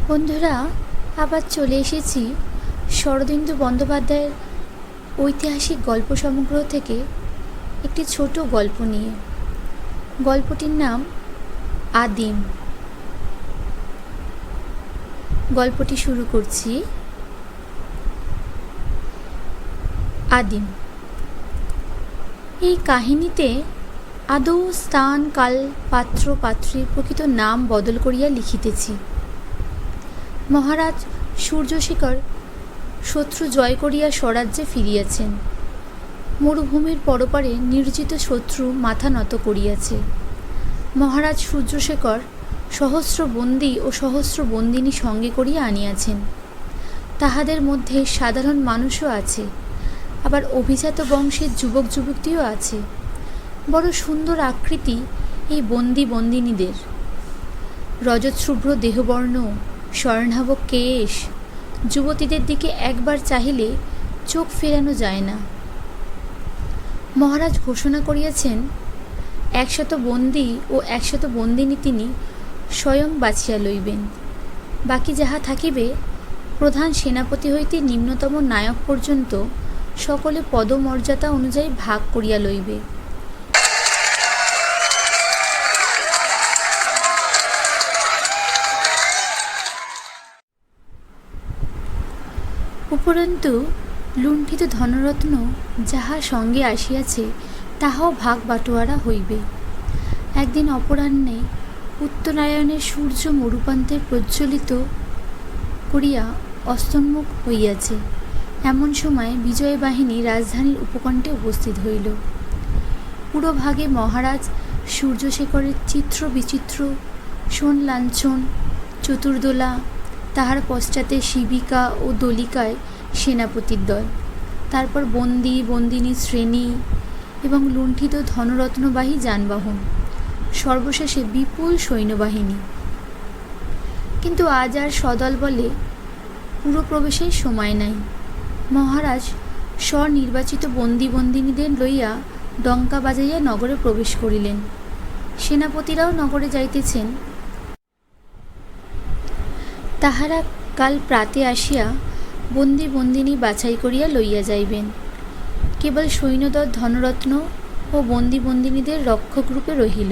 বন্ধুরা, আবার চলে এসেছি শরদিন্দু বন্দ্যোপাধ্যায়ের ঐতিহাসিক গল্প সমগ্র থেকে একটি ছোট গল্প নিয়ে। গল্পটির নাম আদিম। গল্পটি শুরু করছি। আদিম। এই কাহিনীতে আদৌ স্থান, কাল, পাত্র, পাত্রীর প্রকৃত নাম বদল করিয়া লিখিতেছি। মহারাজ সূর্যশেখর শত্রু জয় করিয়া স্বরাজ্যে ফিরিয়াছেন। মরুভূমির পরপারে নির্জিত শত্রু মাথা নত করিয়াছে। মহারাজ সূর্যশেখর সহস্র বন্দী ও সহস্র বন্দিনী সঙ্গে করিয়া আনিয়াছেন। তাহাদের মধ্যে সাধারণ মানুষও আছে, আবার অভিজাত বংশের যুবক যুবতীও আছে। বড় সুন্দর আকৃতি এই বন্দি বন্দিনীদের। রজতশুভ্র দেহবর্ণ, স্বর্ণাভ কেশ, যুবতীদের দিকে একবার চাহিলে চোখ ফেরানো যায় না। মহারাজ ঘোষণা করিয়াছেন, 100 বন্দী ও 100 বন্দিনী তিনি স্বয়ং বাছিয়া লইবেন। বাকি যাহা থাকিবে প্রধান সেনাপতি হইতে নিম্নতম নায়ক পর্যন্ত সকলে পদমর্যাদা অনুযায়ী ভাগ করিয়া লইবে। উপরন্তু লুণ্ঠিত ধনরত্ন যাহা সঙ্গে আসিয়াছে তাহাও ভাগ বাটোয়ারা হইবে। একদিন অপরাহ্নে উত্তরায়ণের সূর্য মরুপ্রান্তে প্রজ্বলিত করিয়া অস্তোন্মুখ হইয়াছে। এমন সময় বিজয় বাহিনী রাজধানীর উপকণ্ঠে উপস্থিত হইল। পুরোভাগে মহারাজ সূর্যশেখরের চিত্র বিচিত্র সোন লাঞ্ছন চতুর্দোলা, তাহার পশ্চাতে শিবিকা ও দলিকায় সেনাপতির দল, তারপর বন্দী বন্দিনী শ্রেণী এবং লুণ্ঠিত ধনরত্নবাহী যানবাহন, সর্বশেষে বিপুল সৈন্যবাহিনী। কিন্তু আজ আর সদল বলে পুরপ্রবেশের সময় নাই। মহারাজ স্বনির্বাচিত বন্দী বন্দিনীদের লইয়া ডঙ্কা বাজাইয়া নগরে প্রবেশ করিলেন। সেনাপতিরাও নগরে যাইতেছেন। তাহারা কাল প্রাতে আসিয়া বন্দী বন্দিনী বাছাই করিয়া লইয়া যাইবেন। কেবল সৈন্যদল ধনরত্ন ও বন্দী বন্দিনীদের রক্ষকরূপে রহিল।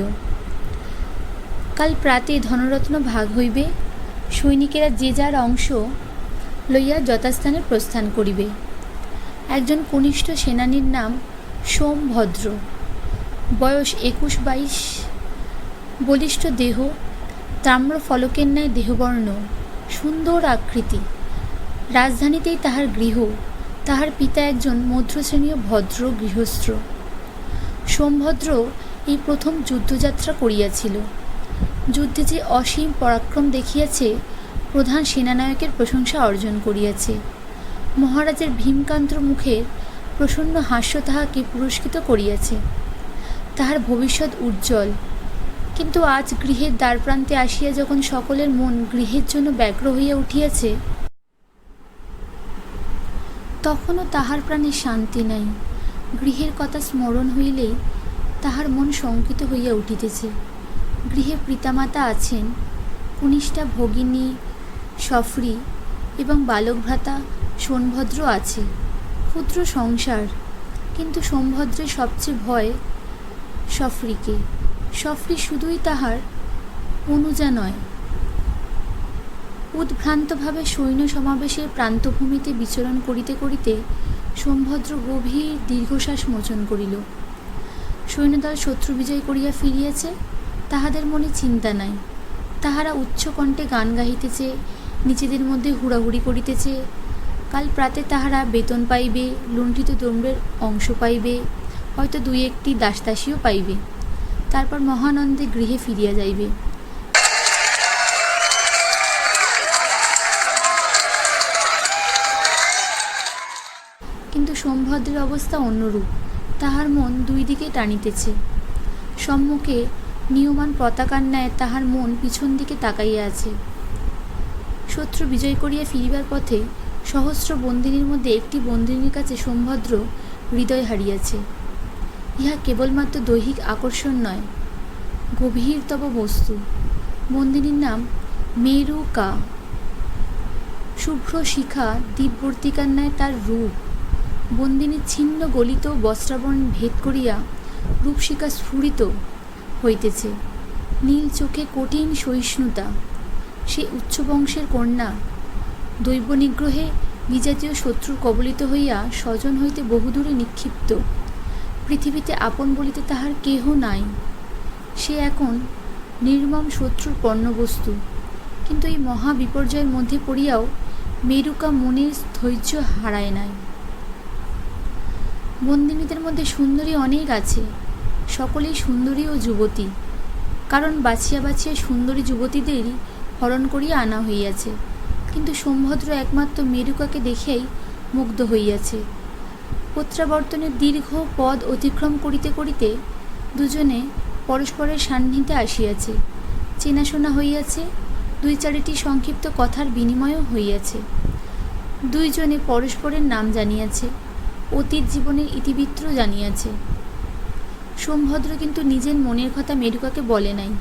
কাল প্রাতে ধনরত্ন ভাগ হইবে। সৈনিকেরা যে যার অংশ লইয়া যথাস্থানে প্রস্থান করিবে। একজন কনিষ্ঠ সেনানীর নাম সোমভদ্র, বয়স 21-22, বলিষ্ঠ দেহ, তাম্র ফলকের ন্যায় দেহবর্ণ, সুন্দর আকৃতি। রাজধানীতেই তাহার গৃহ। তাহার পিতা একজন মধ্যশ্রেণীয় ভদ্র গৃহস্থ। সোমভদ্র এই প্রথম যুদ্ধযাত্রা করিয়াছিল। যুদ্ধে যে অসীম পরাক্রম দেখিয়াছে, প্রধান সেনানায়কের প্রশংসা অর্জন করিয়াছে। মহারাজের ভীমকান্ত মুখের প্রসন্ন হাস্য তাহাকে পুরস্কৃত করিয়াছে। তাহার ভবিষ্যৎ উজ্জ্বল। কিন্তু আজ গৃহের দ্বারপ্রান্তে আসিয়া যখন সকলের মন গৃহের জন্য ব্যগ্র হইয়া উঠিয়াছে, তখনও তাহার প্রাণে শান্তি নাই। গৃহের কথা স্মরণ হইলেই তাহার মন শঙ্কিত হইয়া উঠিতেছে। গৃহে পিতামাতা আছেন, কনিষ্ঠা ভগিনী সফরি এবং বালক ভ্রাতা সোমভদ্র আছে। ক্ষুদ্র সংসার। কিন্তু সোমভদ্রের সবচেয়ে ভয় সফরিকে। সফরি শুধুই তাহার অনুজা নয়। উদ্ভ্রান্তভাবে সৈন্য সমাবেশের প্রান্তভূমিতে বিচরণ করিতে করিতে সোমভদ্র গভীর দীর্ঘশ্বাস মোচন করিল। সৈন্যদল শত্রু বিজয় করিয়া ফিরিয়াছে, তাহাদের মনে চিন্তা নাই। তাহারা উচ্চকণ্ঠে গান গাহিতেছে, নিজেদের মধ্যে হুড়াহুড়ি করিতেছে। কাল প্রাতে তাহারা বেতন পাইবে, লুণ্ঠিত দ্রব্যের অংশ পাইবে, হয়তো 2-1টি দাসদাসীও পাইবে। তারপর মহানন্দে গৃহে ফিরিয়া যাইবে। কিন্তু সোমভদ্রের অবস্থা অন্যরূপ। তাহার মন 2 দিকে টানিতেছে। সম্মুখে নিয়মান পতাকার ন্যায় তাহার মন পিছন দিকে তাকাইয়া আছে। শত্রু বিজয় করিয়া ফিরিবার পথে সহস্র বন্দিনীর মধ্যে একটি বন্দিনীর কাছে সোমভদ্র হৃদয় হারিয়াছে। ইহা কেবলমাত্র দৈহিক আকর্ষণ নয়, গভীরতম বস্তু। বন্দিনীর নাম মেরুকা। শুভ্র শিখা দীপবর্তিকার ন্যায় তার রূপ। বন্দিনী ছিন্ন গলিত বস্ত্রাবরণ ভেদ করিয়া রূপশিখা স্ফুরিত হইতেছে। নীল চোখে কঠিন সহিষ্ণুতা। সে উচ্চ বংশের কন্যা, দৈব নিগ্রহে বিজাতীয় শত্রুর কবলিত হইয়া স্বজন হইতে বহুদূরে নিক্ষিপ্ত। পৃথিবীতে আপন বলিতে তাহার কেহ নাই। সে এখন নির্মম শত্রুর পণ্যবস্তু। কিন্তু এই মহা বিপর্যয়ের মধ্যে পড়িয়াও মেরুকা মনের ধৈর্য হারায় নাই। বন্দিনীদের মধ্যে সুন্দরী অনেক আছে, সকলেই সুন্দরী ও যুবতী। কারণ বাছিয়া বাছিয়া সুন্দরী যুবতীদেরই হরণ করিয়া আনা হইয়াছে। কিন্তু সোমভদ্র একমাত্র মেরুকাকে দেখিয়াই মুগ্ধ হইয়াছে। প্রত্যাবর্তনের দীর্ঘ পথ অতিক্রম করিতে করিতে দুজনে পরস্পরের সান্নিধ্যে আসিয়াছে। চেনাশোনা হইয়াছে, দুই চারিটি সংক্ষিপ্ত কথার বিনিময়ও হইয়াছে। দুইজনে পরস্পরের নাম জানিয়াছে, অতীত জীবনের ইতিবৃত্ত জানিয়াছে। সোমভদ্র কিন্তু নিজের মনের কথা মেরুকাকে বলে নাই,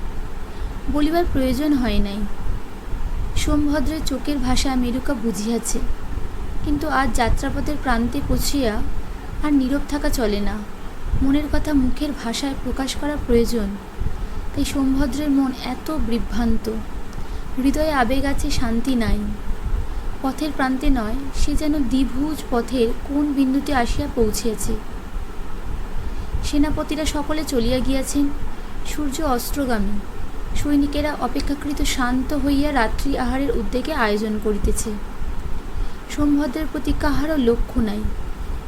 বলিবার প্রয়োজন হয় নাই। সোমভদ্রের চোখের ভাষা মেরুকা বুঝিয়াছে। কিন্তু আজ যাত্রাপথের প্রান্তে পৌঁছিয়া আর নীরব থাকা চলে না, মনের কথা মুখের ভাষায় প্রকাশ করা প্রয়োজন। তাই সোমভদ্রের মন এত বিভ্রান্ত, হৃদয়ে আবেগ আছে, শান্তি নাই। পথের প্রান্তে নয়, সে যেন দ্বিভুজ পথের কোন বিন্দুতে আসিয়া পৌঁছিয়াছে। সেনাপতিরা সকলে চলিয়া গিয়াছেন, সূর্য অস্ত্রগামী। সৈনিকেরা অপেক্ষাকৃত শান্ত হইয়া রাত্রি আহারের উদ্যোগে আয়োজন করিতেছে। সোমভদ্রের প্রতি কাহারও লক্ষ্য নাই।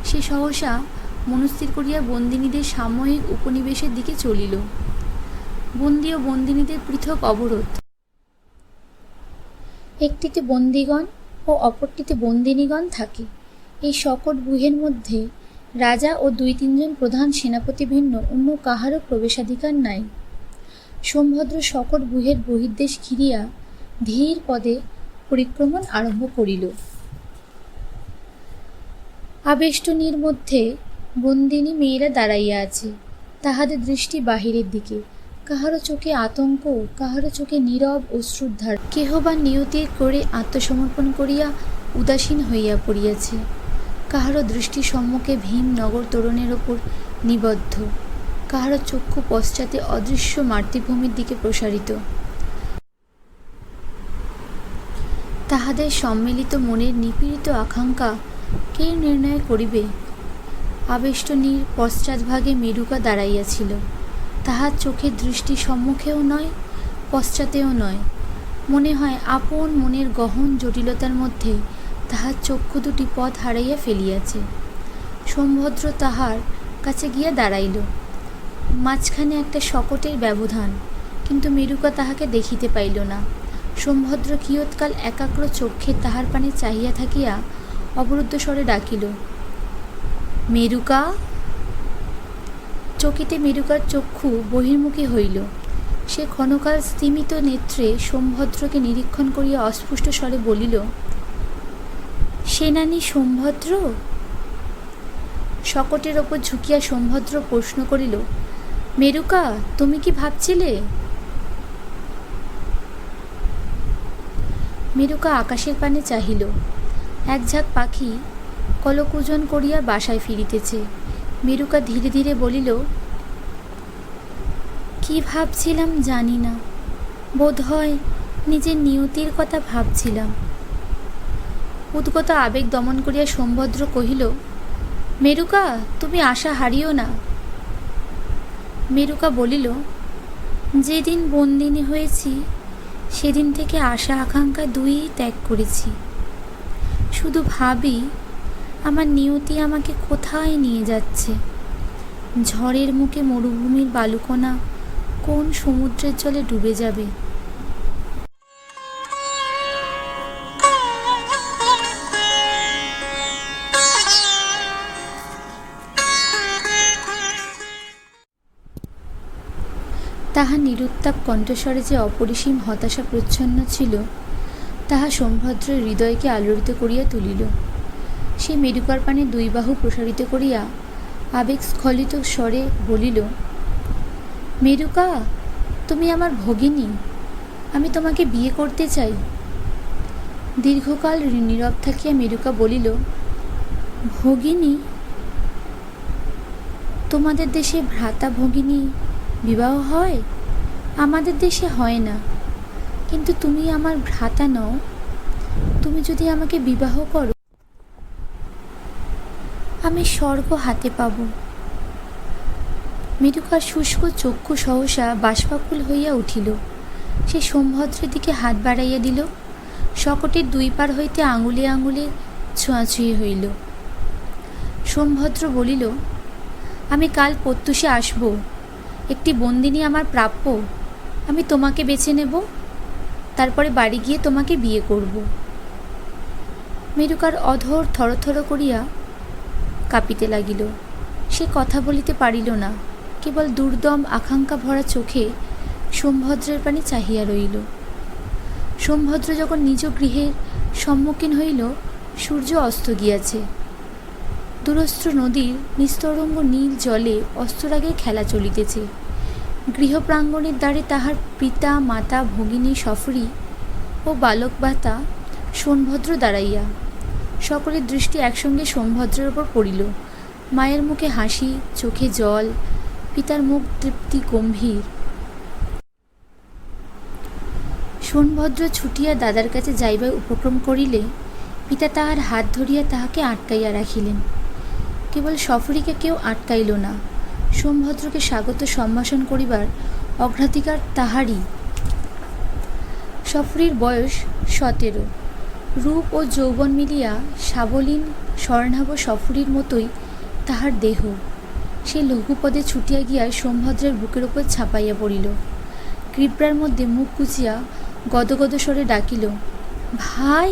সে সহসা মনস্থির করিয়া বন্দিনীদের সাময়িক উপনিবেশের দিকে চলিল। বন্দী ও বন্দিনীদের পৃথক অবরোধ। একটিতে বন্দীগণ ও অপরটিতে বন্দিনীগণ থাকে। এই সকট গৃহের মধ্যে রাজা ও ২-৩ জন প্রধান সেনাপতি ভিন্ন অন্য কাহারও প্রবেশাধিকার নাই। সোমভদ্র সকট গৃহের বহির্দেশ ঘিরিয়া ধীর পদে পরিক্রমণ আরম্ভ করিল। আবেষ্টনীর মধ্যে বন্দিনী মেয়েরা দাঁড়াইয়া আছে, তাহাদের দৃষ্টি বাহিরের দিকে। কাহারও চোখে আতঙ্ক, কাহারও চোখে নীরব অশ্রুধার। কেহ বা নিয়তির করে আত্মসমর্পণ করিয়া উদাসীন হইয়া পড়িয়াছে। কাহারও দৃষ্টি সম্মুখে ভীমনগর তোরণের ওপর নিবদ্ধ, কাহারও চক্ষু পশ্চাতে অদৃশ্য মাতৃভূমির দিকে প্রসারিত। তাহাদের সম্মিলিত মনের নিপীড়িত আকাঙ্ক্ষা কে নির্ণয় করিবে? আবেষ্টনীর পশ্চাৎভাগে মেরুকা দাঁড়াইয়াছিল। তাহার চোখের দৃষ্টি সম্মুখেও নয়, পশ্চাতেও নয়। মনে হয় আপন মনের গহন জটিলতার মধ্যে তাহার চক্ষু দুটি পথ হারাইয়া ফেলিয়াছে। সোমভদ্র তাহার কাছে গিয়া দাঁড়াইল। মাঝখানে একটা শকটের ব্যবধান, কিন্তু মেরুকা তাহাকে দেখিতে পাইল না। সোমভদ্র কিয়ৎকাল একাগ্র চক্ষে তাহার পানে চাহিয়া থাকিয়া অবরুদ্ধ স্বরে ডাকিল, মেরুকা। চকিতে মেরুকার চক্ষু বহির্মুখী হইল। সে ক্ষণকাল স্তিমিত নেত্রে সোমভদ্রকে নিরীক্ষণ করিয়া অস্ফুট স্বরে বলিল, সেনানী সোমভদ্র? শকটের ওপর ঝুঁকিয়া সোমভদ্র প্রশ্ন করিল, মেরুকা, তুমি কি ভাবছিলে? মেরুকা আকাশের পানে চাহিল। এক ঝাঁক পাখি কলকূজন করিয়া বাসায় ফিরিতেছে। মেরুকা ধীরে ধীরে বলিল, কি ভাবছিলাম জানি না, বোধ হয় নিজের নিয়তির কথা ভাবছিলাম। উদ্গত আবেগ দমন করিয়া সোমভদ্র কহিল, মেরুকা, তুমি আশা হারিও না। মেরুকা বলিল, যেদিন বন্দিনী হয়েছি সেদিন থেকে আশা আকাঙ্ক্ষা দুইই ত্যাগ করেছি। শুধু ভাবি আমার নিয়তি আমাকে কোথায় নিয়ে যাচ্ছে। ঝড়ের মুখে মরুভূমির বালুকণা কোন সমুদ্রের জলে ডুবে যাবে। তাহার নিরুত্তাপ কণ্ঠস্বরে যে অপরিসীম হতাশা প্রচ্ছন্ন ছিল, তাহা সোমভদ্রের হৃদয়কে আলোড়িত করিয়া তুলিল। সে মেরুকার পানে দুই বাহু প্রসারিত করিয়া আবেগস্খলিত স্বরে বলিল, মেরুকা, তুমি আমার ভগিনী, আমি তোমাকে বিয়ে করতে চাই। দীর্ঘকাল নীরব থাকিয়া মেরুকা বলিল, ভগিনী, তোমাদের দেশে ভ্রাতা ভগিনী বিবাহ হয়? আমাদের দেশে হয় না, কিন্তু তুমি আমার ভ্রাতা নও। তুমি যদি আমাকে বিবাহ করো, আমি স্বর্গ হাতে পাব। মেরুকার শুষ্ক চক্ষু সহসা বাষ্পাকুল হইয়া উঠিল। সে সোমভদ্রের দিকে হাত বাড়াইয়া দিল। শকটের দুই পার হইতে আঙুলে আঙুলে ছোঁয়াছুঁয়ি হইল। সোমভদ্র বলিল, আমি কাল প্রত্যুষে আসব। একটি বন্দিনী আমার প্রাপ্য। আমি তোমাকে বেছে নেব, তারপরে বাড়ি গিয়ে তোমাকে বিয়ে করব। মেরুকার অধর থরথর করিয়া কাঁপিতে লাগিল। সে কথা বলিতে পারিল না, কেবল দুর্দম আকাঙ্ক্ষা ভরা চোখে সোমভদ্রের পানে চাহিয়া রইল। সোমভদ্র যখন নিজ গৃহের সম্মুখীন হইল, সূর্য অস্ত গিয়াছে। দূরস্থ নদীর নিস্তরঙ্গ নীল জলে অস্তরাগের খেলা চলিতেছে। গৃহপ্রাঙ্গণের দ্বারে তাহার পিতা মাতা ভগিনী সফরী ও বালক ভাতা সোমভদ্র দাঁড়াইয়া। সকলের দৃষ্টি একসঙ্গে সোমভদ্রের ওপর পড়িল। মায়ের মুখে হাসি, চোখে জল, পিতার মুখ তৃপ্তি গম্ভীর। সোমভদ্র ছুটিয়া দাদার কাছে যাইবার উপক্রম করিলে পিতা তাহার হাত ধরিয়া তাহাকে আটকাইয়া রাখিলেন। কেবল সফরীকে কেউ আটকাইল না। সোমভদ্রকে স্বাগত সম্ভাষণ করিবার অগ্রাধিকার তাহারই। সফরীর বয়স 17। রূপ ও যৌবন মিলিয়া সাবলীন স্বর্ণাভ সফরীর মতোই তাহার দেহ। সে লঘুপদে ছুটিয়া গিয়া সোমভদ্রের বুকের উপর ছাপাইয়া পড়িল। কৃপড়ার মধ্যে মুখ কুচিয়া গদগদ স্বরে ডাকিল, ভাই।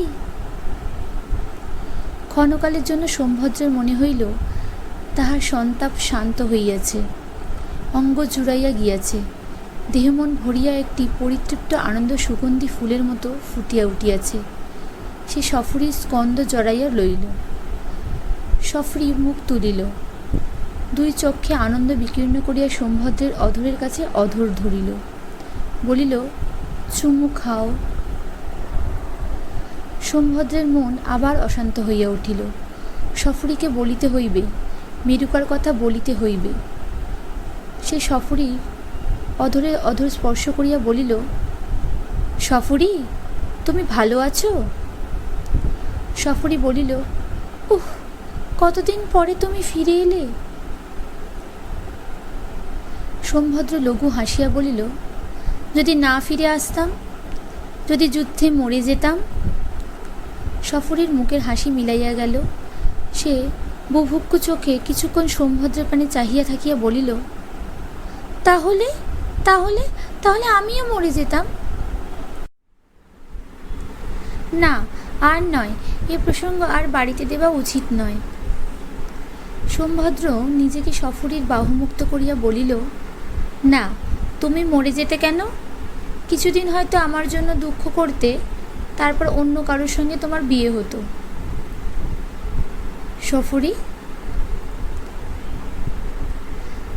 ক্ষণকালের জন্য সোমভদ্রের মনে হইল তাহার সন্তাপ শান্ত হইয়াছে, অঙ্গ জুড়াইয়া গিয়াছে, দেহমন ভরিয়া একটি পরিতৃপ্ত আনন্দ সুগন্ধি ফুলের মতো ফুটিয়া উঠিয়াছে। সে সফরীর স্কন্ধ জড়াইয়া লইল। সফরী মুখ তুলিল। দুই চক্ষে আনন্দ বিকীর্ণ করিয়া সোমভদ্রের অধরের কাছে অধর ধরিল। বলিল, চুমু খাও। সোমভদ্রের মন আবার অশান্ত হইয়া উঠিল। সফরীকে বলিতে হইবে, মেরুকার কথা বলিতে হইবে। সে সফরী অধরে অধর স্পর্শ করিয়া বলিল, সফরী, তুমি ভালো আছো? সফরী বলিল, উহ, কতদিন পরে তুমি ফিরে এলে। সোমভদ্র লঘু হাসিয়া বলিল, যদি না ফিরে আসতাম, যদি যুদ্ধে মরে যেতাম। সফরীর মুখের হাসি মিলাইয়া গেল। সে বুভুক্ষু চোখে কিছুক্ষণ সোমভদ্রের পানে চাহিয়া থাকিয়া বলিল, তাহলে তাহলে তাহলে আমিও মরে যেতাম। না, আর নয়, এ প্রসঙ্গ আর বাড়িতে দেওয়া উচিত নয়। সোমভদ্র নিজেকে সফরীর বাহুমুক্ত করিয়া বলিল, না, তুমি মরে যেতে কেন? কিছুদিন হয়তো আমার জন্য দুঃখ করতে, তারপর অন্য কারোর সঙ্গে তোমার বিয়ে হতো। সফরী।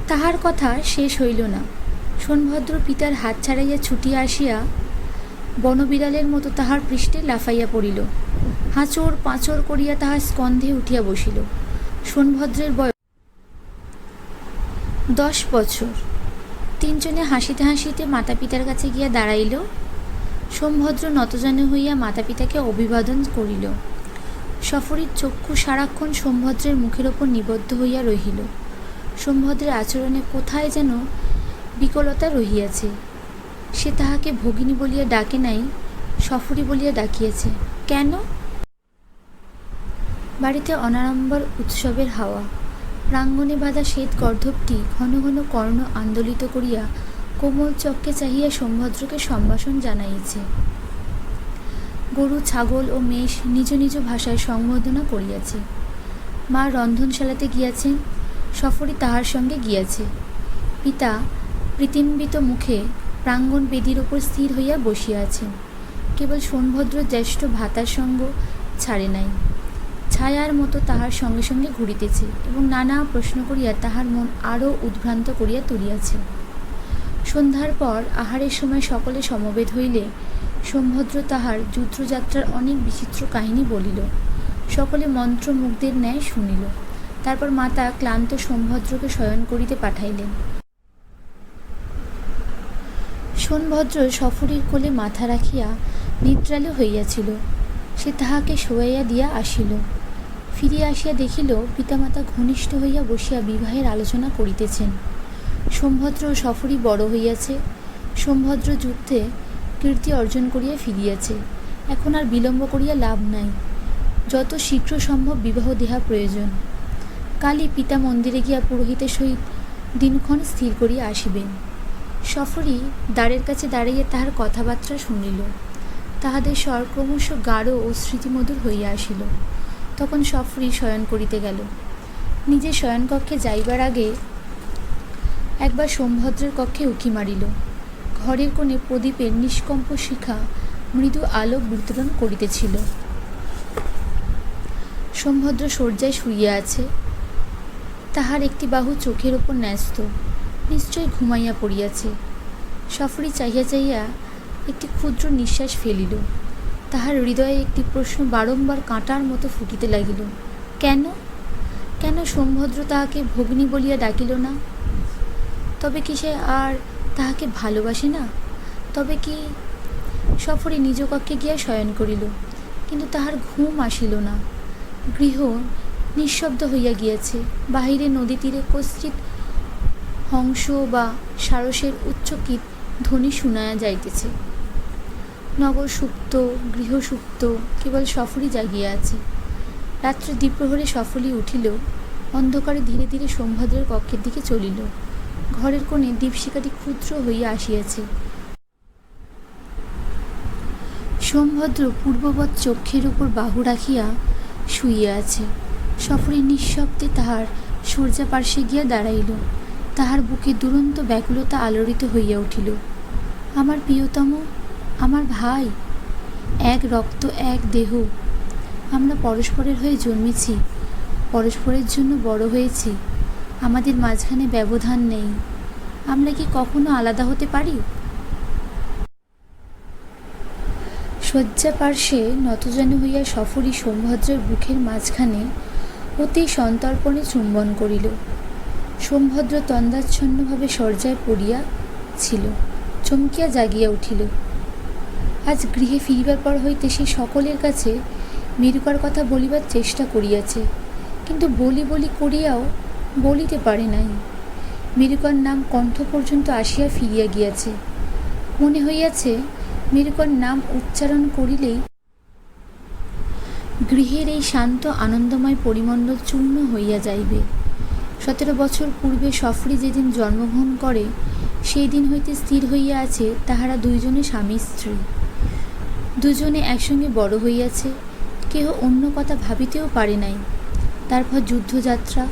তাহার কথা শেষ হইল না। সোমভদ্র পিতার হাত ছাড়াইয়া ছুটিয়া আসিয়া বনবিড়ালের মতো তাহার পৃষ্ঠে লাফাইয়া পড়িল। হাঁচড় পাঁচড় করিয়া তাহার স্কন্ধে উঠিয়া বসিল। সোমভদ্রের বয়স 10 বছর। তিনজনে হাসিতে হাসিতে মাতা পিতার কাছে গিয়া দাঁড়াইল। সোমভদ্র নতজানু হইয়া মাতা পিতাকে অভিবাদন করিল। সফরীর চক্ষু সারাক্ষণ সোমভদ্রের মুখের ওপর নিবদ্ধ হইয়া রহিল। সোমভদ্রের আচরণে কোথায় যেন বিকলতা রহিয়াছে। সে তাহাকে ভগিনী বলিয়া ডাকে নাই, সফরী বলিয়া ডাকিয়াছে। কেন? বাড়িতে অনাড়ম্বর উৎসবের হাওয়া। প্রাঙ্গণে বাঁধা শ্বেত গর্ধবটি ঘন ঘন কর্ণ আন্দোলিত করিয়া কোমল চক্ষে চাহিয়া সোমভদ্রকে সম্ভাষণ জানাইছে। গরু, ছাগল ও মেষ নিজ নিজ ভাষায় সংবর্ধনা করিয়াছে। মা রন্ধনশালাতে গিয়াছেন, সফরী তাহার সঙ্গে গিয়াছে। পিতা প্রীতিম্বিত মুখে প্রাঙ্গণ বেদির ওপর স্থির হইয়া বসিয়া আছেন। কেবল সোমভদ্র জ্যেষ্ঠ ভাতার সঙ্গ ছাড়ে নাই। ছায়ার মতো তাহার সঙ্গে সঙ্গে ঘুরিতেছে এবং নানা প্রশ্ন করিয়া তাহার মন আরও উদ্ভ্রান্ত করিয়া তুলিয়াছে। সন্ধ্যার পর আহারের সময় সকলে সমবেত হইলে সোমভদ্র তাহার যুদ্ধযাত্রার অনেক বিচিত্র কাহিনী বলিল। সকলে মন্ত্রমুগ্ধের ন্যায় শুনিল। তারপর মাতা ক্লান্ত সোমভদ্রকে শয়ন করিতে পাঠাইলেন। সোমভদ্র সফরীর কোলে মাথা রাখিয়া নিদ্রালু হইয়াছিল। সে তাহাকে শোয়াইয়া দিয়া আসিল। ফিরিয়া আসিয়া দেখিল পিতামাতা ঘনিষ্ঠ হইয়া বসিয়া বিবাহের আলোচনা করিতেছেন। সোমভদ্র ও সফরী বড় হইয়াছে। সোমভদ্র যুদ্ধে কীর্তি অর্জন করিয়া ফিরিয়াছে। এখন আর বিলম্ব করিয়া লাভ নাই। যত শীঘ্র সম্ভব বিবাহ দেহা প্রয়োজন। কালই পিতা মন্দিরে গিয়া পুরোহিতের সহিত দিনক্ষণ স্থির করিয়া আসিবেন। সফরী দ্বারের কাছে দাঁড়াইয়া তাহার কথাবার্তা শুনিল। তাহাদের স্বর ক্রমশ গাঢ় ও স্মৃতিমধুর হইয়া আসিল। তখন সফরী শয়ন করিতে গেল। নিজের শয়নকক্ষে যাইবার আগে একবার সোমভদ্রের কক্ষে উঁকি মারিল। ঘরের কোণে প্রদীপের নিষ্কম্প শিখা মৃদু আলোক বিতরণ করিতেছিল। সোমভদ্র শয্যায় শুইয়া আছে। তাহার একটি বাহু চোখের ওপর ন্যস্ত, নিশ্চয় ঘুমাইয়া পড়িয়াছে। সফরী চাহিয়া চাহিয়া একটি ক্ষুদ্র নিঃশ্বাস ফেলিল। তাহার হৃদয়ে একটি প্রশ্ন বারংবার কাঁটার মতো ফুটিতে লাগিল। কেন কেন সোমভদ্র তাহাকে ভগিনী বলিয়া ডাকিল না? তবে কি সে আর তাহাকে ভালোবাসে না? তবে কি? সফরী নিজ কক্ষে গিয়া শয়ন করিল, কিন্তু তাহার ঘুম আসিল না। গৃহ নিঃশব্দ হইয়া গিয়াছে। বাহিরে নদী তীরে কশ্চিৎ হংস বা সারসের উচ্চকিত ধ্বনি শুনায়া যাইতেছে। নগর সুপ্ত, গৃহ সুপ্ত, কেবল সফরই জাগিয়া আছে। রাত্রে দ্বিপ্রহরে সফরী উঠিল। অন্ধকারে ধীরে ধীরে সোমভদ্রের কক্ষের দিকে চলিল। ঘরের কোণে দীপশিখাটি ক্ষুদ্র হইয়া আসিয়াছে। সোমভদ্র পূর্ববৎ চক্ষের উপর বাহু রাখিয়া শুইয়া আছে। সফরী নিঃশব্দে তাহার শয্যাপার্শ্বে গিয়া দাঁড়াইল। তাহার বুকে দুরন্ত ব্যাকুলতা আলোড়িত হইয়া উঠিল। আমার প্রিয়তম, আমার ভাই, এক রক্ত এক দেহ। আমরা পরস্পরের হয়ে জন্মেছি, পরস্পরের জন্য বড় হয়েছি। আমাদের মাঝখানে ব্যবধান নেই। আমরা কি কখনো আলাদা হতে পারি? শয্যাপার্শ্বে নতজানু হইয়া সফরী সোমভদ্রের বুকের মাঝখানে অতি সন্তর্পণে চুম্বন করিল। সোমভদ্র তন্দ্রাচ্ছন্নভাবে শয্যায় পড়িয়া ছিল। চমকিয়া জাগিয়া উঠিল। আজ গৃহে ফিরিবার পর হইতে সে সকলের কাছে মেরুকার কথা বলিবার চেষ্টা করিয়াছে, কিন্তু বলি বলি করিয়াও বলিতে পারে নাই। মেরুকার নাম কণ্ঠ পর্যন্ত আসিয়া ফিরিয়া গিয়াছে। মনে হইয়াছে মেরুকার নাম উচ্চারণ করিলেই গৃহের এই শান্ত আনন্দময় পরিমণ্ডল চূর্ণ হইয়া যাইবে। 17 বছর পূর্বে সফরী যেদিন জন্মগ্রহণ করে, সেই দিন হইতে স্থির হইয়া আছে তাহারা দুইজনে স্বামী স্ত্রী। দুজনে একসঙ্গে বড় হইয়াছে। কেহ অন্য কথা ভাবিতেও পারে নাই। তারপর যুদ্ধযাত্রা।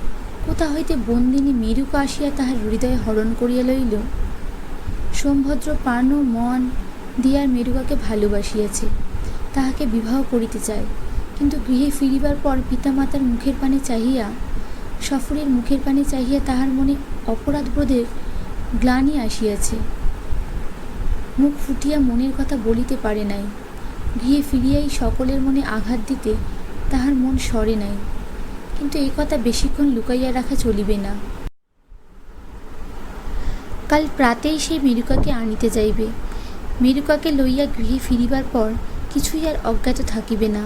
কোথা হইতে বন্দিনী মেরুকা আসিয়া তাহার হৃদয়ে হরণ করিয়া লইল। সোমভদ্র প্রাণ ও মন দিয়া মেরুকাকে ভালোবাসিয়াছে, তাহাকে বিবাহ করিতে চায়। কিন্তু গৃহে ফিরিবার পর পিতামাতার মুখের পানে চাহিয়া, সফরীর মুখের পানে চাহিয়া তাহার মনে অপরাধবোধের গ্লানি আসিয়াছে। মুখ ফুটিয়া মনের কথা বলিতে পারে নাই। গৃহে ফিরিয়াই সকলের মনে আঘাত দিতে তাহার মন সরে নাই। কিন্তু এই কথা বেশিক্ষণ লুকাইয়া রাখা চলিবে না। কাল প্রাতেই সে মেরুকাকে আনিতে যাইবে। মেরুকাকে লইয়া গৃহে ফিরিবার পর কিছুই আর অজ্ঞাত থাকিবে না।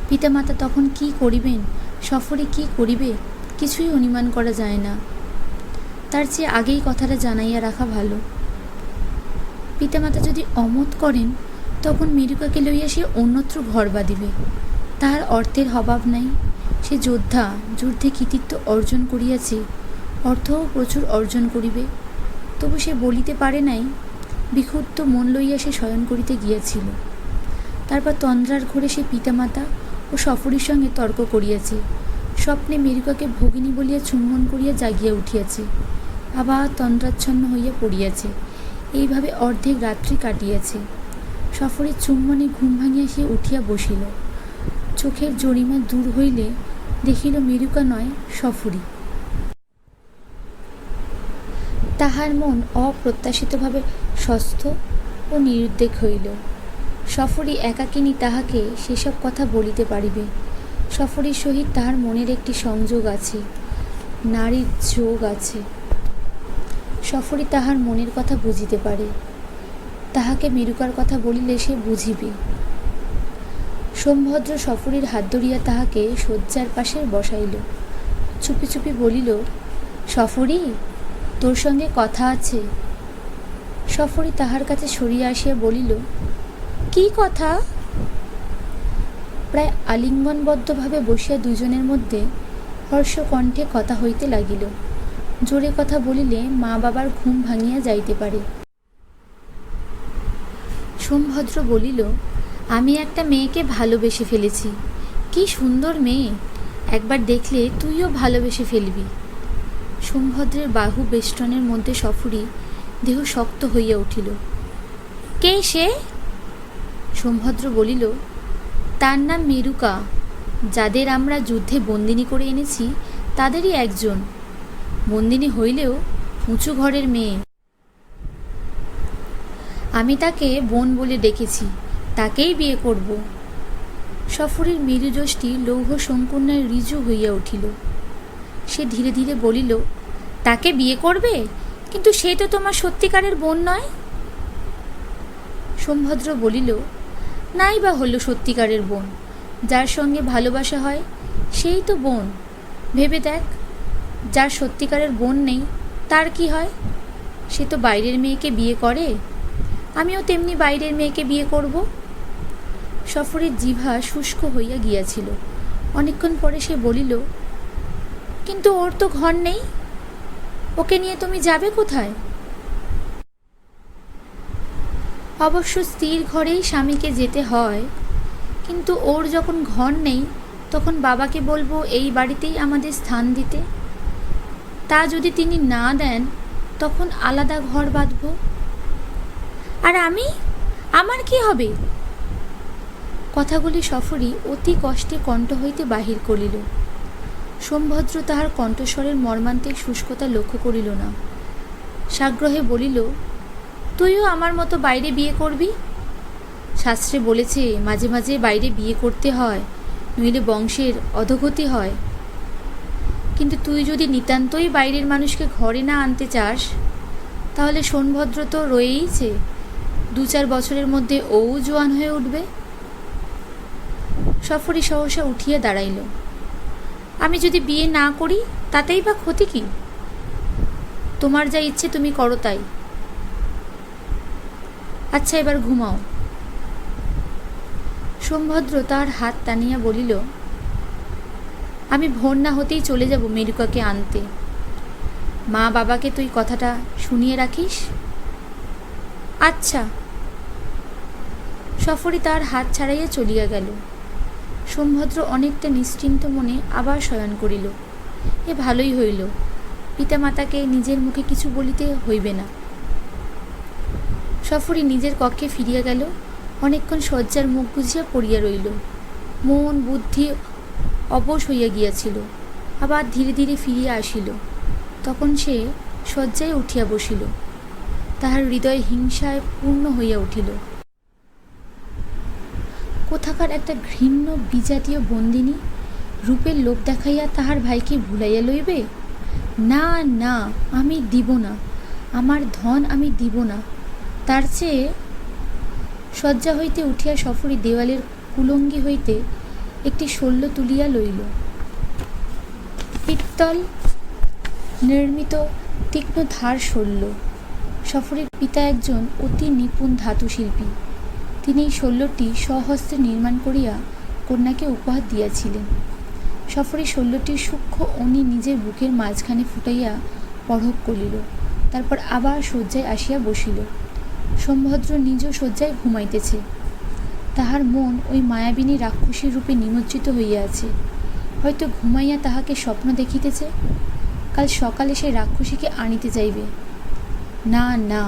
পিতামাতা তখন কি করিবেন, সফরে কি করিবে, কিছুই অনুমান করা যায় না। তার চেয়ে আগেই কথাটা জানাইয়া রাখা ভালো। পিতামাতা যদি অমত করেন, তখন মেরুকাকে লইয়া সে অন্যত্র ঘর বাঁধিবে। তাহার অর্থের অভাব নাই। সে যোদ্ধা, যুদ্ধে কৃতিত্ব অর্জন করিয়াছে, অর্থও প্রচুর অর্জন করিবে। তবু সে বলিতে পারে নাই। বিক্ষুব্ধ মন লইয়া সে শয়ন করিতে গিয়াছিল। তারপর তন্দ্রার ঘোরে সে পিতামাতা ও সফরীর সঙ্গে তর্ক করিয়াছে। স্বপ্নে মেরুকাকে ভগিনী বলিয়া চুম্বন করিয়া জাগিয়া উঠিয়াছে, আবার তন্দ্রাচ্ছন্ন হইয়া পড়িয়াছে। এইভাবে অর্ধেক রাত্রি কাটিয়াছে। সফরের চুম্বনে ঘুম ভাঙিয়া সে উঠিয়া বসিল। চোখের জরিমা দূর হইলে দেখিল মেরুকা নয়, সফরী। তাহার মন অপ্রত্যাশিতভাবে স্বস্থ ও নিরুদ্বেগ হইল। সফরী একাকিনী তাহাকে সেসব কথা বলিতে পারিবে। সফরীর সহিত তাহার মনের একটি সংযোগ আছে, নারীর যোগ আছে। সফরী তাহার মনের কথা বুঝিতে পারে। তাহাকে মেরুকার কথা বলিলে সে বুঝিবে। সোমভদ্র সফরীর হাত ধরিয়া তাহাকে শয্যার পাশে বসাইল। চুপি চুপি বলিল, সফরী, তোর সঙ্গে কথা আছে। সফরী তাহার কাছে সরিয়া আসিয়া বলিল, কি কথা? প্রায় আলিঙ্গনবদ্ধভাবে বসিয়া দুজনের মধ্যে হর্ষকণ্ঠে কথা হইতে লাগিল। জোরে কথা বলিলে মা বাবার ঘুম ভাঙিয়া যাইতে পারে। সোমভদ্র বলিল, আমি একটা মেয়েকে ভালোবেসে ফেলেছি। কি সুন্দর মেয়ে, একবার দেখলে তুইও ভালোবেসে ফেলবি। সোমভদ্রের বাহু বেষ্টনের মধ্যে সফরী দেহ শক্ত হইয়া উঠিল। কে সে? সোমভদ্র বলিল, তার নাম মেরুকা। যাদের আমরা যুদ্ধে বন্দিনী করে এনেছি তাদেরই একজন। বন্দিনী হইলেও উঁচু ঘরের মেয়ে। আমি তাকে বোন বলে ডেকেছি, তাকেই বিয়ে করব। সফরীর মেরুযষ্টি লৌহ সংকন্যায় ঋজু হইয়া উঠিল। সে ধীরে ধীরে বলিল, তাকে বিয়ে করবে? কিন্তু সে তো তোমার সত্যিকারের বোন নয়। সোমভদ্র বলিল, নাই বা হলো সত্যিকারের বোন, যার সঙ্গে ভালোবাসা হয় সেই তো বোন। ভেবে দেখ, যার সত্যিকারের বোন নেই তার কি হয়? সে তো বাইরের মেয়েকে বিয়ে করে। আমিও তেমনি বাইরের মেয়েকে বিয়ে করব। সফরীর জিভা শুষ্ক হইয়া গিয়াছিল। অনেকক্ষণ পরে সে বলিল, কিন্তু ওর তো ঘর নেই, ওকে নিয়ে তুমি যাবে কোথায়? অবশ্য স্ত্রীর ঘরেই স্বামীকে যেতে হয়, কিন্তু ওর যখন ঘর নেই তখন বাবাকে বলবো এই বাড়িতেই আমাদের স্থান দিতে। তা যদি তিনি না দেন তখন আলাদা ঘর বাঁধব। আর আমার কি হবে? কথাগুলি সফরী অতি কষ্টে কণ্ঠ হইতে বাহির করিল। সোমভদ্র তাহার কণ্ঠস্বরের মর্মান্তিক শুষ্কতা লক্ষ্য করিল না। সাগ্রহে বলিল, তুইও আমার মতো বাইরে বিয়ে করবি? শাস্ত্রে বলেছে মাঝে মাঝে বাইরে বিয়ে করতে হয়, নইলে বংশের অধোগতি হয়। কিন্তু তুই যদি নিতান্তই বাইরের মানুষকে ঘরে না আনতে চাস, তাহলে সোমভদ্র তো রয়েইছে, 2-4 বছরের মধ্যে ও জোয়ান হয়ে উঠবে। সফরী সহসা উঠিয়া দাঁড়াইল। আমি যদি বিয়ে না করি তাতেই বা ক্ষতি কি? তোমার যা ইচ্ছে তুমি করো তাই। আচ্ছা, এবার ঘুমাও। সোমভদ্র তার হাত টানিয়া বলিল, আমি ভোর না হতেই চলে যাব মেরুকাকে আনতে। মা বাবাকে তুই কথাটা শুনিয়ে রাখিস। আচ্ছা। সফরী তার হাত ছাড়াইয়া চলিয়া গেল। সোমভদ্র অনেকটা নিশ্চিন্ত মনে আবার শয়ন করিল। এ ভালোই হইল, পিতামাতাকে নিজের মুখে কিছু বলিতে হইবে না। সফরী নিজের কক্ষে ফিরিয়া গেল। অনেকক্ষণ শয্যার মুখ বুঝিয়া পড়িয়া রইল। মন বুদ্ধি অবশ হইয়া গিয়াছিল, আবার ধীরে ধীরে ফিরিয়া আসিল। তখন সে শয্যায় উঠিয়া বসিল। তাহার হৃদয় হিংসায় পূর্ণ হইয়া উঠিল। কোথাকার একটা ঘৃণ্য বিজাতীয় বন্দিনী রূপের লোভ দেখাইয়া তাহার ভাইকে ভুলাইয়া লইবে? না না, আমি দিব না, আমার ধন আমি দিব না। তার চেয়ে শয্যা হইতে উঠিয়া সফরী দেওয়ালের কুলঙ্গি হইতে একটি শল্য তুলিয়া লইল। পিত্তল নির্মিত তীক্ষ্ণ ধার শল্য। সফরীর পিতা একজন অতি নিপুণ ধাতুশিল্পী। তিনি এই শল্যটি স্বহস্তে নির্মাণ করিয়া কন্যাকে উপহার দিয়াছিলেন। সফরী শল্যটির সূক্ষ্ম অণি নিজের বুকের মাঝখানে ফুটাইয়া পরখ করিল। তারপর আবার শয্যায় আসিয়া বসিল। সোমভদ্র নিজ শয্যায় ঘুমাইতেছে। তাহার মন ওই মায়াবিনী রাক্ষসীর রূপে নিমজ্জিত হইয়া আছে। হয়তো ঘুমাইয়া তাহাকে স্বপ্ন দেখিতেছে। কাল সকালে সেই রাক্ষসীকে আনিতে যাইবে। না না,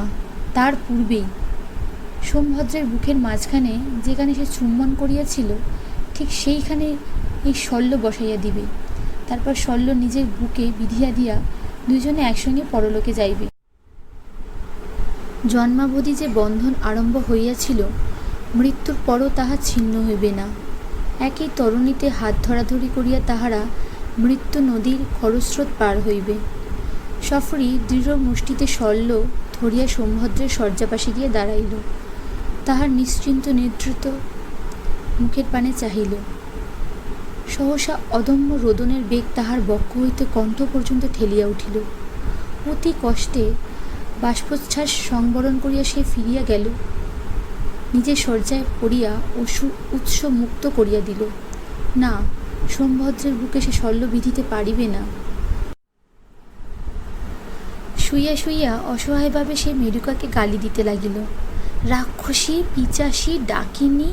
তার পূর্বেই সোমভদ্রের বুকের মাঝখানে যেখানে সে চুম্বন করিয়াছিল ঠিক সেইখানে এই শল্য বসাইয়া দিবে। তারপর শল্য নিজের বুকে বিধিয়া দিয়া দুইজনে একসঙ্গে পরলোকে যাইবে। জন্মাবধি যে বন্ধন আরম্ভ হইয়াছিল মৃত্যুর পরও তাহা ছিন্ন হইবে না। একই তরণীতে হাত ধরাধরি করিয়া তাহারা মৃত্যু নদীর খরস্রোত পার হইবে। সফরী দৃঢ় মুষ্টিতে শল্য ধরিয়া সোমভদ্রের শয্যাপাশে গিয়া দাঁড়াইল। তাহার নিশ্চিন্ত নিদ্রিত মুখের পানে চাহিল। সহসা অদম্য রোদনের বেগ তাহার বক্ষ হইতে কণ্ঠ পর্যন্ত ঠেলিয়া উঠিল। অতি কষ্টে বাষ্পোচ্ছ্বাস সংবরণ করিয়া সে ফিরিয়া গেল, নিজের শয্যায় পড়িয়া উৎস মুক্ত করিয়া দিল। না, সোমভদ্রের বুকে সে শল্য বিধিতে পারিবে না। শুইয়া শুইয়া অসহায়ভাবে সে মেরুকাকে গালি দিতে লাগিল। রাক্ষসী, পিচাসী, ডাকিনী,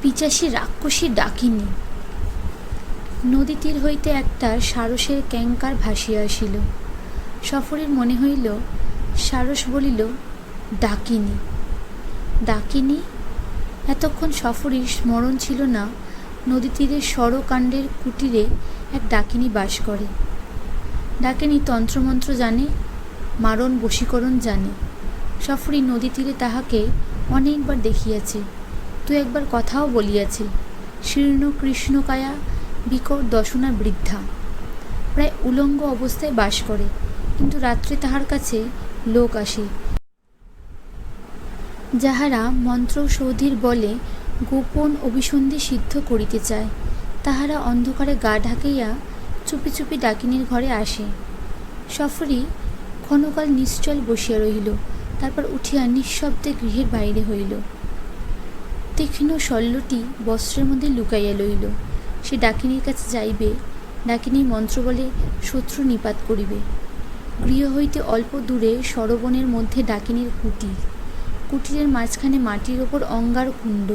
পিচাসী, রাক্ষসী, ডাকিনী। নদী তীর হইতে একটা সারসের ক্যাঙ্কার ভাসিয়া আসিল। সফরীর মনে হইল, সারস বলিল, ডাকিনী। ডাকিনী? এতক্ষণ সফরীর স্মরণ ছিল না নদী তীরের সরকাণ্ডের কুটিরে এক ডাকিনী বাস করে। ডাকিনী তন্ত্রমন্ত্র জানে, মারণ বশীকরণ জানে। সফরী নদী তীরে তাহাকে অনেকবার দেখিয়াছে, দু একবার কথাও বলিয়াছে। শীর্ণ কৃষ্ণকায়া, বিকট দশনা বৃদ্ধা, প্রায় উলঙ্গ অবস্থায় বাস করে, কিন্তু রাত্রে তাহার কাছে লোক আসে যাহারা মন্ত্রৌষধির বলে গোপন অভিসন্ধি সিদ্ধ করিতে চায়। তাহারা অন্ধকারে গা ঢাকাইয়া চুপি চুপি ডাকিনীর ঘরে আসে। সফরী ক্ষণকাল নিশ্চল বসিয়া রহিল, তারপর উঠিয়া নিঃশব্দে গৃহের বাইরে হইল। তীক্ষ্ণ শল্যটি বস্ত্রের মধ্যে লুকাইয়া লইল। সে ডাকিনীর কাছে যাইবে, ডাকিনী মন্ত্র বলে শত্রু নিপাত করিবে। গৃহ হইতে অল্প দূরে সরবনের মধ্যে ডাকিনীর কুটির। কুটিরের মাঝখানে মাটির ওপর অঙ্গার কুণ্ড,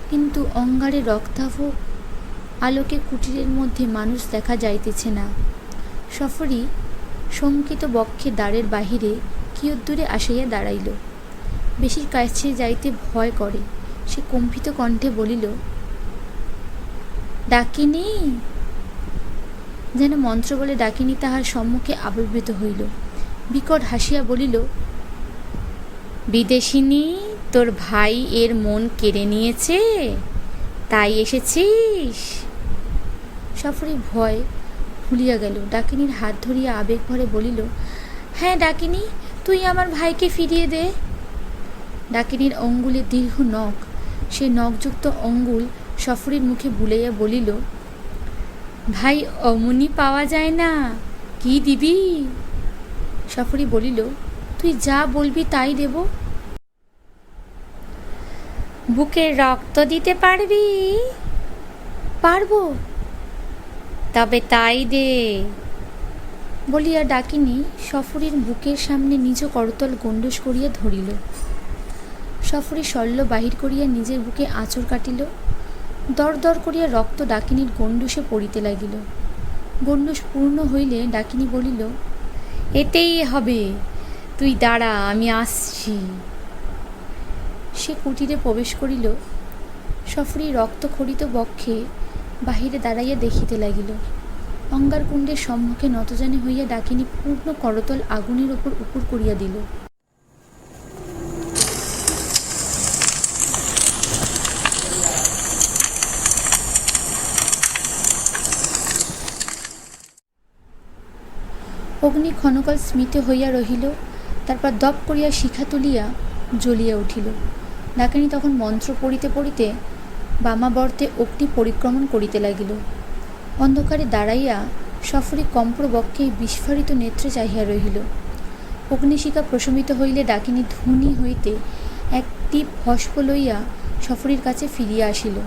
কিন্তু অঙ্গারে রক্তাভ আলোকে কুটিরের মধ্যে মানুষ দেখা যাইতেছে না। সফরী শঙ্কিত বক্ষে দ্বারের বাহিরে কিয়দ্দূরে আসিয়া দাঁড়াইল। বেশি কাছে যাইতে ভয় করে। সে কম্পিত কণ্ঠে বলিল, ডাকিনী। যেন মন্ত্র বলে ডাকিনী তাহার সম্মুখে আবির্ভূত হইল। বিকট হাসিয়া বলিল, বিদেশিনী, তোর ভাই এর মন কেড়ে নিয়েছে, তাই এসেছিস? সফরী ভয় ভুলিয়া গেল। ডাকিনীর হাত ধরিয়া আবেগ ভরে বলিল, হ্যাঁ ডাকিনী, তুই আমার ভাইকে ফিরিয়ে দে। ডাকিনীর অঙ্গুলে দীর্ঘ নখ। সে নখযুক্ত অঙ্গুল সফরীর মুখে বুলাইয়া বলিল, ভাই অমনি পাওয়া যায় না, কি দিবি? সফরী বলিল, তুই যা বলবি তাই দেব। বুকের রক্ত দিতে পারবি? পারবো। তবে তাই দে। বলিয়া ডাকিনী সফরীর বুকের সামনে নিজ করতল গণ্ডূষ করিয়া ধরিল। সফরী শল্য বাহির করিয়া নিজের বুকে আঁচড় কাটিল। দর দর করিয়া রক্ত ডাকিনীর গণ্ডূষে পড়িতে লাগিল। গণ্ডূষ পূর্ণ হইলে ডাকিনী বলিল, এতেই হবে, তুই দাঁড়া, আমি আসছি। সে কুটিরে প্রবেশ করিল। সফরী রক্তক্ষরিত বক্ষে বাহিরে দাঁড়াইয়া দেখিতে লাগিল। অঙ্গারকুণ্ডের সম্মুখে নতজানি হইয়া ডাকিনী পূর্ণ করতল আগুনের ওপর উপুর করিয়া দিল। অগ্নি ক্ষণকাল স্মিত হইয়া রহিল, তারপর দপ করিয়া শিখা তুলিয়া জ্বলিয়া উঠিল। ডাকিনী তখন মন্ত্র পড়িতে পড়িতে বামাবর্তে অগ্নি পরিক্রমণ করিতে লাগিল। অন্ধকারে দাঁড়াইয়া সফরী কম্পর বক্ষে বিস্ফারিত নেত্রে চাহিয়া রহিল। অগ্নিশিখা প্রশমিত হইলে ডাকিনী ধূনি হইতে একটি ভস্ম লইয়া সফরীর কাছে ফিরিয়া আসিল।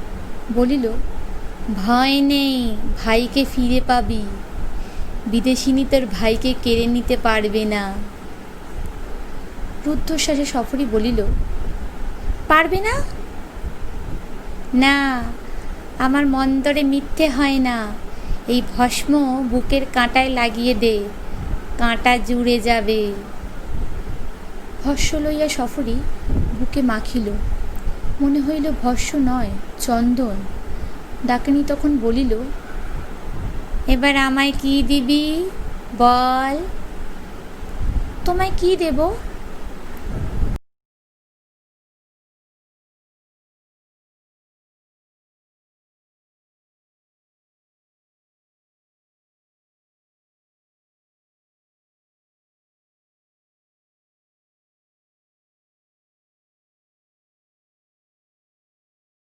বলিল, ভয় নেই, ভাইকে ফিরে পাবি। বিদেশিনী তোর ভাইকে কেড়ে নিতে পারবে না। রুদ্ধশ্বাসে সফরী বলিল, পারবে না? না, আমার মন্তরে মিথ্যে হয় না। এই ভস্ম বুকের কাঁটায় লাগিয়ে দে, কাঁটা জুড়ে যাবে। ভস্ম লইয়া সফরী বুকে মাখিল। মনে হইল ভস্ম নয়, চন্দন। ডাকিনী তখন বলিল, এবার আমায় কি দিবি বল? তোমায় কি দেব?